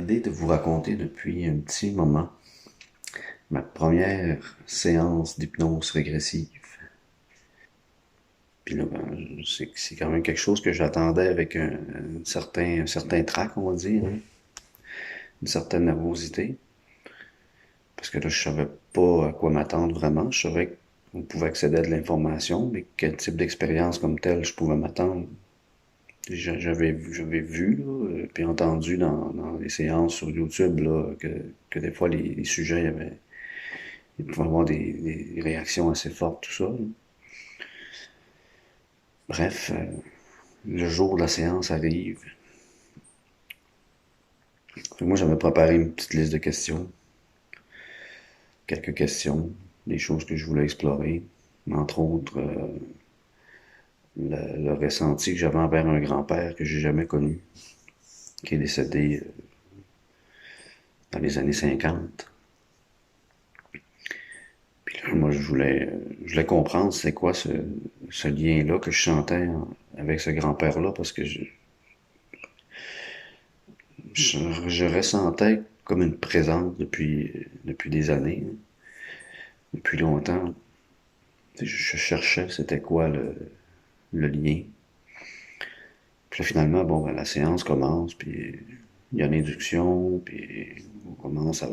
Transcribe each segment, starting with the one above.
l'idée de vous raconter depuis un petit moment ma première séance d'hypnose régressive. Puis là, ben, c'est quand même quelque chose que j'attendais avec un certain trac, on va dire, hein, une certaine nervosité. Parce que là, je savais pas à quoi m'attendre vraiment. Je savais qu'on pouvait accéder à de l'information, mais quel type d'expérience comme telle je pouvais m'attendre. J'avais vu, là, puis entendu dans les séances sur YouTube là, que des fois les sujets, il pouvait avoir des réactions assez fortes, tout ça, là. Bref, le jour de la séance arrive. Moi, j'avais préparé une petite liste de questions, quelques questions, des choses que je voulais explorer, entre autres le ressenti que j'avais envers un grand-père que j'ai jamais connu, qui est décédé dans les années 50. Puis là, moi, je voulais comprendre c'est quoi ce lien-là que je sentais avec ce grand-père-là, parce que je ressentais comme une présence depuis des années, hein, depuis longtemps. Je cherchais c'était quoi le lien. Puis là, finalement, bon, ben, la séance commence, puis il y a une induction, puis on commence à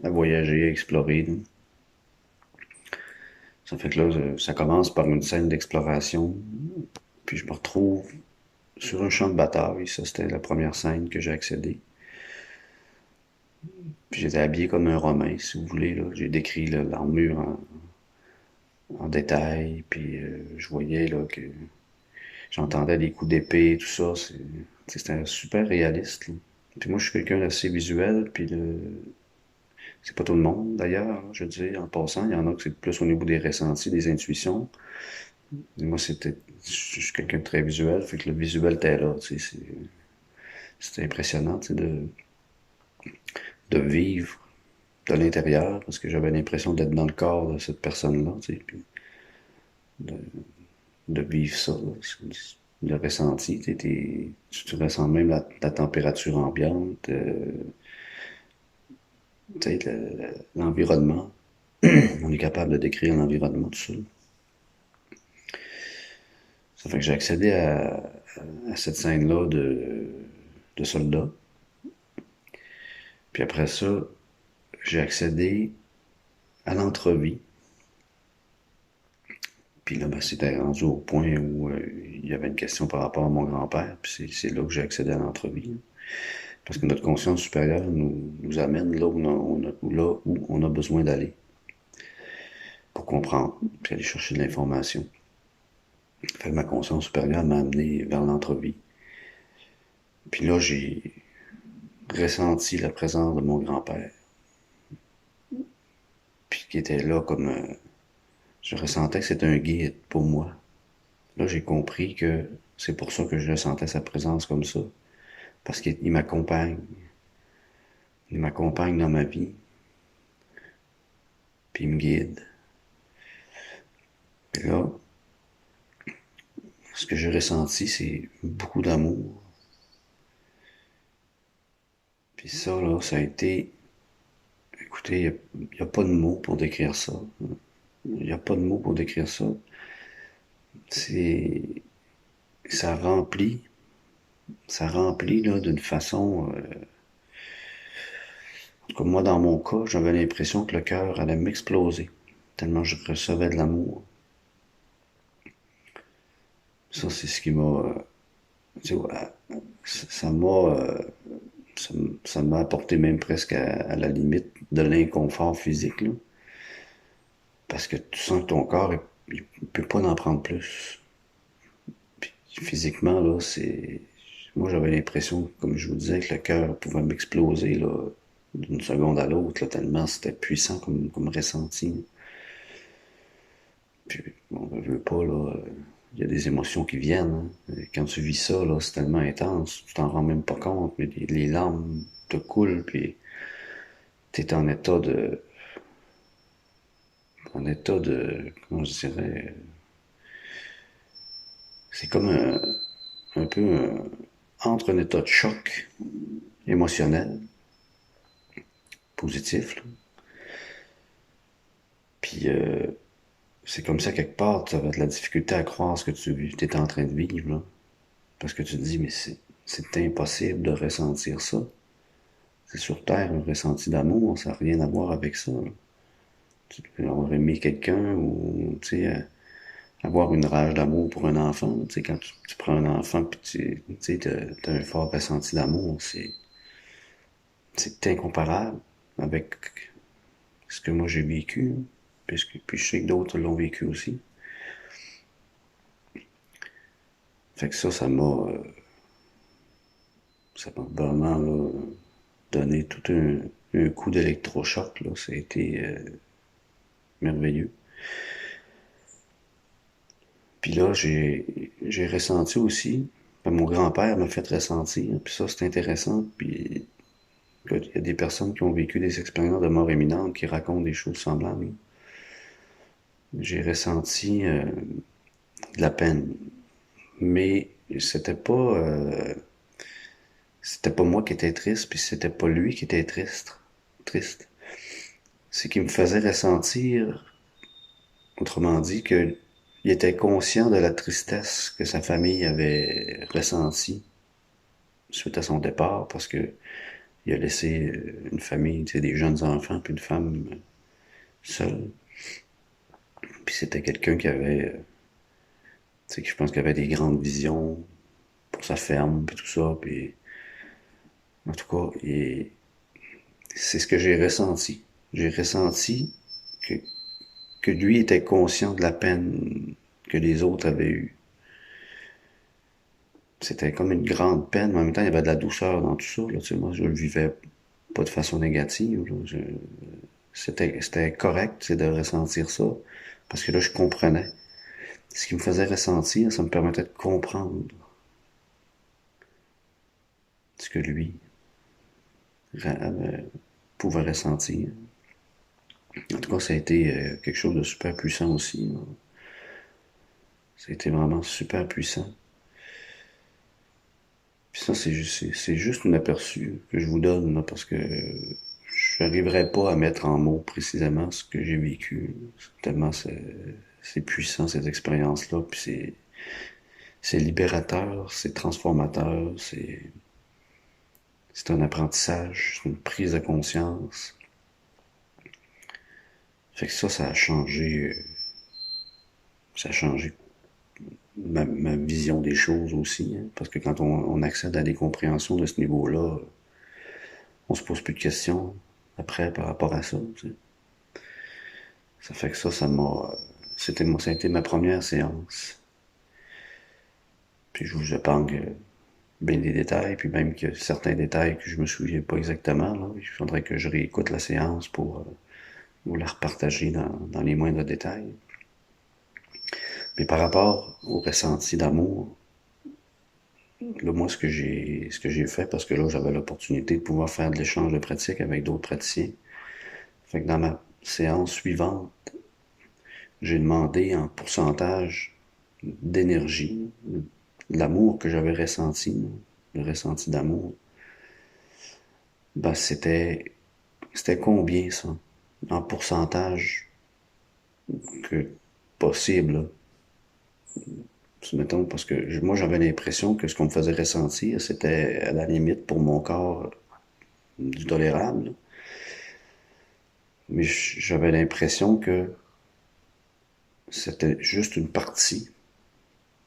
voyager, à explorer, là. Ça fait que là, ça commence par une scène d'exploration, puis je me retrouve sur un champ de bataille. Ça, c'était la première scène que j'ai accédé. Puis j'étais habillé comme un Romain, si vous voulez, là. J'ai décrit l'armure en détail, puis je voyais là que j'entendais des coups d'épée, tout ça. C'était super réaliste, là. Puis moi, je suis quelqu'un d'assez visuel, puis c'est pas tout le monde d'ailleurs, je veux dire, en passant. Il y en a que c'est plus au niveau des ressentis, des intuitions. Et moi, je suis quelqu'un de très visuel, fait que le visuel était là, tu sais, c'était impressionnant, tu sais, de vivre de l'intérieur, parce que j'avais l'impression d'être dans le corps de cette personne-là, tu sais, puis de, de vivre ça, là, le ressenti, tu ressens même la température ambiante, tu sais, l'environnement. On est capable de décrire l'environnement, tout ça. Ça fait que j'ai accédé à cette scène-là de soldats. Puis après ça, j'ai accédé à l'entrevue. Puis là, ben, c'était rendu au point où il y avait une question par rapport à mon grand-père. Puis c'est là que j'ai accédé à l'entrevue. Parce que notre conscience supérieure nous amène là où on a besoin d'aller pour comprendre, puis aller chercher de l'information. Fait que ma conscience supérieure m'a amené vers l'entrevue. Puis là, j'ai ressenti la présence de mon grand-père. Puis qui était là comme... je ressentais que c'était un guide pour moi. Là, j'ai compris que c'est pour ça que je ressentais sa présence comme ça. Parce qu'il m'accompagne. Il m'accompagne dans ma vie. Puis il me guide. Puis là, ce que j'ai ressenti, c'est beaucoup d'amour. Puis ça, là, ça a été... Écoutez, il y a pas de mots pour décrire ça. Il n'y a pas de mots pour décrire ça. C'est... Ça remplit. Ça remplit, là, d'une façon... Comme moi, dans mon cas, j'avais l'impression que le cœur allait m'exploser. Tellement je recevais de l'amour. Ça, c'est ce qui m'a... tu vois, ça m'a... ça m'a apporté même presque à la limite de l'inconfort physique, là. Parce que tu sens que ton corps, il peut pas en prendre plus. Puis physiquement, là, c'est... Moi, j'avais l'impression, comme je vous disais, que le cœur pouvait m'exploser, là, d'une seconde à l'autre, là, tellement c'était puissant comme ressenti. Puis, bon, je veux pas, là, il y a des émotions qui viennent, hein. Et quand tu vis ça, là, c'est tellement intense, tu t'en rends même pas compte, mais les larmes te coulent, puis t'es en état de, comment je dirais, c'est comme un peu entre un état de choc, émotionnel, positif, là. Puis c'est comme ça, quelque part, tu avais de la difficulté à croire ce que tu étais en train de vivre, là. Parce que tu te dis, mais c'est impossible de ressentir ça. C'est sur Terre, un ressenti d'amour, ça n'a rien à voir avec ça, là. Tu peux avoir aimé quelqu'un ou, tu sais, avoir une rage d'amour pour un enfant. Tu sais, quand tu prends un enfant puis tu sais, t'as un fort ressenti d'amour, c'est incomparable avec ce que moi j'ai vécu, hein. Puis je sais que d'autres l'ont vécu aussi. Fait que ça m'a vraiment là, donné tout un coup d'électrochoc, là. Ça a été merveilleux. Puis là, j'ai ressenti aussi, ben, mon grand-père m'a fait ressentir, puis ça c'est intéressant, puis il y a des personnes qui ont vécu des expériences de mort imminente qui racontent des choses semblables. J'ai ressenti de la peine, mais c'était pas moi qui étais triste, puis c'était pas lui qui était triste. C'est qu'il me faisait ressentir, autrement dit, que il était conscient de la tristesse que sa famille avait ressentie suite à son départ, parce que il a laissé une famille, tu sais, des jeunes enfants, puis une femme seule. Puis c'était quelqu'un qui avait, tu sais, je pense qu'il avait des grandes visions pour sa ferme, puis tout ça, puis en tout cas, c'est ce que j'ai ressenti. J'ai ressenti que, que lui était conscient de la peine que les autres avaient eue. C'était comme une grande peine, mais en même temps, il y avait de la douceur dans tout ça, là, tu sais, moi, je le vivais pas de façon négative, là. C'était correct, c'est de ressentir ça, parce que là, je comprenais. Ce qui me faisait ressentir, ça me permettait de comprendre ce que lui pouvait ressentir. En tout cas, ça a été quelque chose de super puissant aussi, là. Ça a été vraiment super puissant. Puis ça, c'est juste un aperçu que je vous donne, là, parce que je n'arriverai pas à mettre en mots précisément ce que j'ai vécu. Tellement c'est puissant, cette expérience-là, puis c'est libérateur, c'est transformateur, c'est un apprentissage, c'est une prise de conscience. Fait que ça a changé ma vision des choses aussi, hein, parce que quand on accède à des compréhensions de ce niveau-là, on se pose plus de questions après par rapport à ça, tu sais. Ça fait que ça a été ma première séance. Puis je vous épargne bien des détails, puis même que certains détails que je me souviens pas exactement, là. Il faudrait que je réécoute la séance pour vous la repartager dans les moindres détails. Mais par rapport au ressenti d'amour, là, moi, ce que j'ai fait, parce que là, j'avais l'opportunité de pouvoir faire de l'échange de pratiques avec d'autres praticiens. Fait que dans ma séance suivante, j'ai demandé en pourcentage d'énergie, l'amour que j'avais ressenti, le ressenti d'amour. Ben, c'était combien, ça? En pourcentage que possible, là. Mettons, parce que moi, j'avais l'impression que ce qu'on me faisait ressentir, c'était à la limite pour mon corps du tolérable, là. Mais j'avais l'impression que c'était juste une partie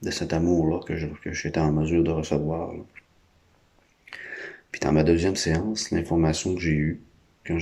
de cet amour-là que j'étais en mesure de recevoir, là. Puis dans ma deuxième séance, l'information que j'ai eue, quand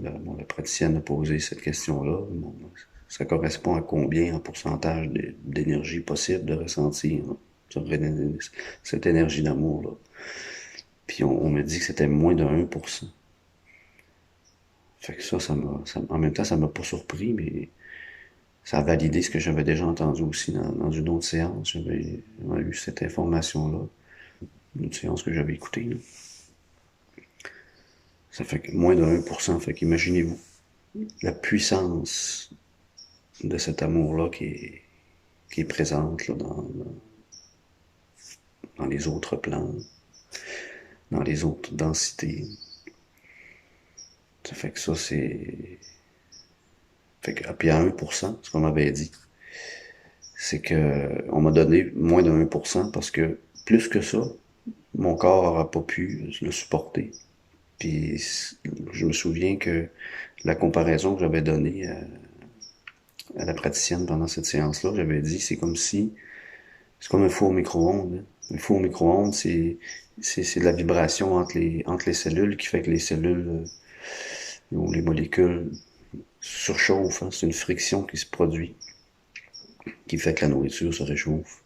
la praticienne a posé cette question-là, bon, ça correspond à combien en pourcentage d'énergie possible de ressentir, là, cette énergie d'amour-là. Puis on me dit que c'était moins de 1%. Fait que en même temps, ça m'a pas surpris, mais ça a validé ce que j'avais déjà entendu aussi dans une autre séance. J'avais eu cette information-là, une séance que j'avais écoutée, là. Ça fait que moins de 1%. Fait qu'imaginez-vous la puissance de cet amour-là qui est présente là, dans les autres plans. dans les autres densités. Ça fait que ça, c'est... Fait que, puis à 1%, ce qu'on m'avait dit, c'est que on m'a donné moins de 1% parce que plus que ça, mon corps n'aura pas pu le supporter. Puis je me souviens que la comparaison que j'avais donnée à la praticienne pendant cette séance-là, j'avais dit, c'est comme un four au micro-ondes. Hein. Un four au micro-ondes, c'est de la vibration entre les cellules qui fait que les cellules ou les molécules surchauffent. Hein. C'est une friction qui se produit, qui fait que la nourriture se réchauffe.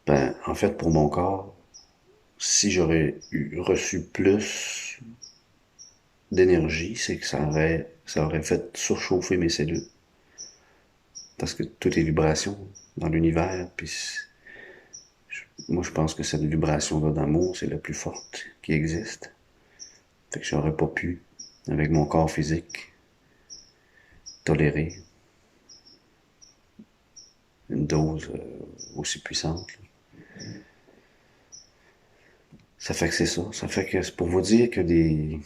Ben, en fait, pour mon corps, si j'aurais reçu plus d'énergie, c'est que ça aurait fait surchauffer mes cellules. Parce que tout est vibration dans l'univers, puis moi je pense que cette vibration-là d'amour, c'est la plus forte qui existe. Fait que j'aurais pas pu, avec mon corps physique, tolérer une dose aussi puissante. Ça fait que c'est ça. Ça fait que c'est pour vous dire que des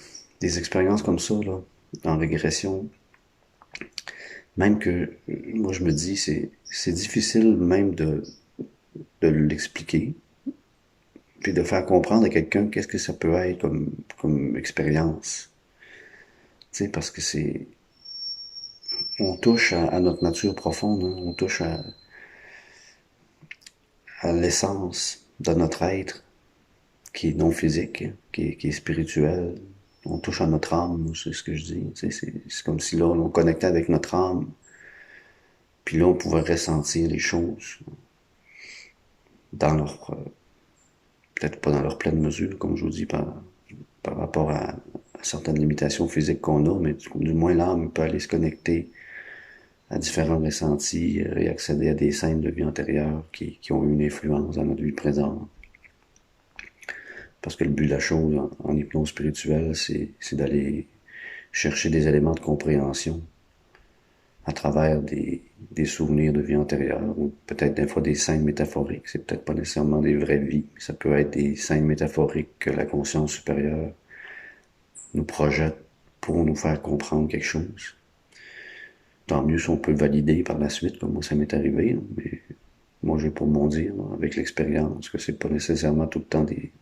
expériences comme ça, là, en régression, même que moi je me dis, c'est difficile même de l'expliquer, puis de faire comprendre à quelqu'un qu'est-ce que ça peut être comme expérience. Tu sais, parce que on touche à notre nature profonde, hein, on touche à l'essence de notre être, qui est non physique, qui est spirituel. On touche à notre âme, c'est ce que je dis. Tu sais, c'est comme si là, on connectait avec notre âme, puis là, on pouvait ressentir les choses dans leur, peut-être pas dans leur pleine mesure, comme je vous dis, par rapport à certaines limitations physiques qu'on a, mais du moins l'âme peut aller se connecter à différents ressentis et accéder à des scènes de vie antérieures qui ont eu une influence dans notre vie présente. Parce que le but de la chose en hypnose spirituelle, c'est d'aller chercher des éléments de compréhension à travers des souvenirs de vie antérieure, ou peut-être des fois des scènes métaphoriques. C'est peut-être pas nécessairement des vraies vies, ça peut être des scènes métaphoriques que la conscience supérieure nous projette pour nous faire comprendre quelque chose. Tant mieux si on peut le valider par la suite, comme moi ça m'est arrivé, mais moi j'ai pour mon dire, avec l'expérience, que c'est pas nécessairement tout le temps des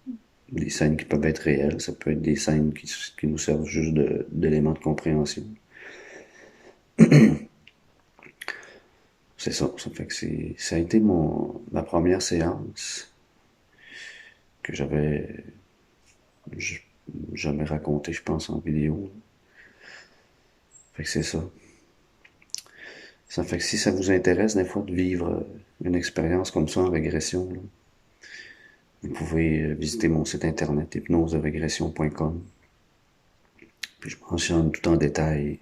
scènes qui peuvent être réelles, ça peut être des scènes qui nous servent juste d'éléments de compréhension. C'est ça, ça fait que ça a été ma première séance que j'avais jamais raconté, je pense, en vidéo. Fait que c'est ça. Ça fait que si ça vous intéresse des fois de vivre une expérience comme ça en régression, là, vous pouvez visiter mon site internet hypnoserégression.com. Puis je mentionne tout en détail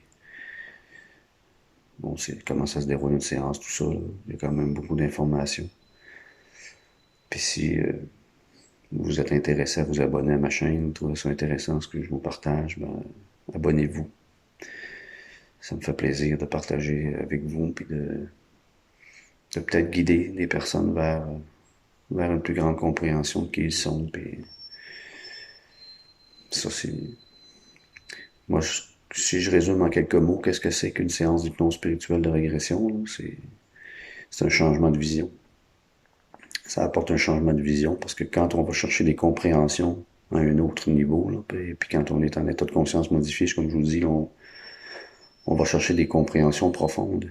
bon, c'est comment ça se déroule une séance, tout ça. Là. Il y a quand même beaucoup d'informations. Puis si vous êtes intéressé à vous abonner à ma chaîne, vous trouvez ça intéressant ce que je vous partage, ben, abonnez-vous. Ça me fait plaisir de partager avec vous, puis de peut-être guider des personnes vers une plus grande compréhension de qui ils sont. Puis ça, c'est... Moi, si je résume en quelques mots, qu'est-ce que c'est qu'une séance d'hypnose spirituelle de régression? C'est un changement de vision. Ça apporte un changement de vision parce que quand on va chercher des compréhensions à un autre niveau, là, puis quand on est en état de conscience modifié, comme je vous dis, on va chercher des compréhensions profondes,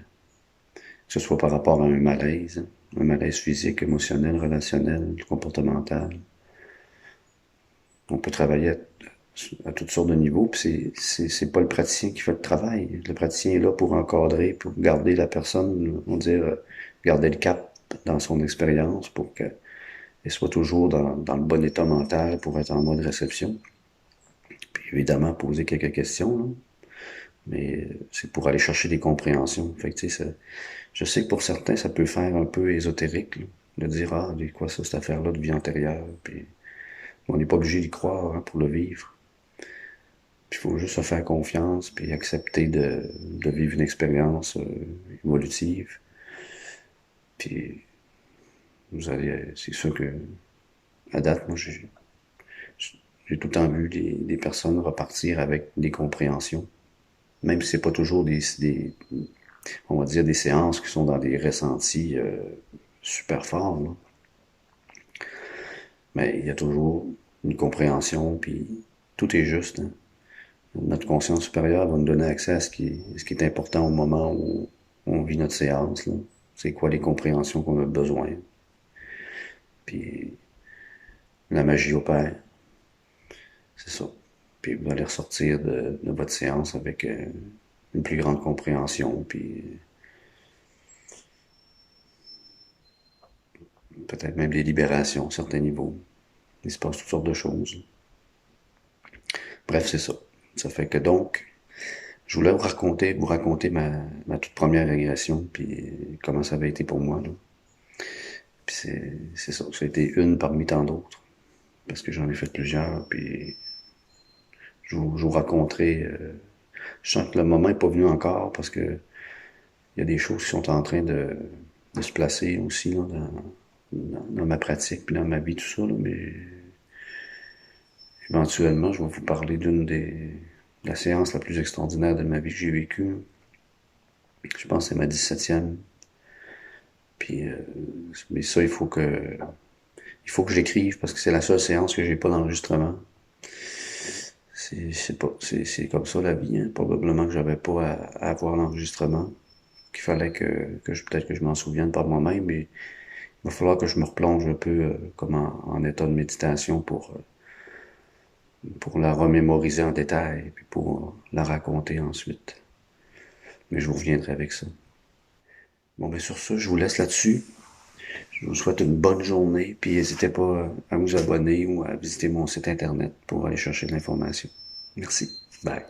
que ce soit par rapport à un malaise physique, émotionnel, relationnel, comportemental. On peut travailler à toutes sortes de niveaux, puis c'est pas le praticien qui fait le travail. Le praticien est là pour encadrer, pour garder la personne, on va dire, garder le cap dans son expérience pour qu'elle soit toujours dans le bon état mental pour être en mode réception. Puis évidemment, poser quelques questions, là. Mais c'est pour aller chercher des compréhensions. Fait que, je sais que pour certains, ça peut faire un peu ésotérique, là, de dire, ah, quoi ça, cette affaire-là de vie antérieure, puis on n'est pas obligé d'y croire hein, pour le vivre. Puis il faut juste se faire confiance, puis accepter de vivre une expérience évolutive. Puis vous allez, c'est sûr que à date, moi, j'ai tout le temps vu des personnes repartir avec des compréhensions, même si c'est pas toujours on va dire des séances qui sont dans des ressentis super forts, là. Mais il y a toujours une compréhension, puis tout est juste, hein. Notre conscience supérieure va nous donner accès à ce qui est important au moment où on vit notre séance, là. C'est quoi les compréhensions qu'on a besoin. Puis la magie opère, c'est ça. Puis vous allez ressortir de votre séance avec une plus grande compréhension, puis peut-être même des libérations à certains niveaux. Il se passe toutes sortes de choses. Bref, c'est ça. Ça fait que donc, je voulais vous raconter ma toute première régression, puis comment ça avait été pour moi, là. Puis c'est ça. Ça a été une parmi tant d'autres. Parce que j'en ai fait plusieurs, puis je vous raconterai. Je sens que le moment n'est pas venu encore parce que il y a des choses qui sont en train de se placer aussi là, dans ma pratique puis dans ma vie, tout ça, là, mais éventuellement, je vais vous parler de la séance la plus extraordinaire de ma vie que j'ai vécue. Je pense que c'est ma 17e. Puis, mais ça, il faut que je l'écrive parce que c'est la seule séance que j'ai pas d'enregistrement. C'est comme ça la vie, hein. Probablement que j'avais pas à avoir l'enregistrement. Qu'il fallait peut-être que je m'en souvienne par moi-même, mais il va falloir que je me replonge un peu comme en état de méditation pour la remémoriser en détail, puis pour la raconter ensuite. Mais je vous reviendrai avec ça. Bon, ben sur ça, je vous laisse là-dessus. Je vous souhaite une bonne journée, puis n'hésitez pas à vous abonner ou à visiter mon site internet pour aller chercher de l'information. Merci. Bye.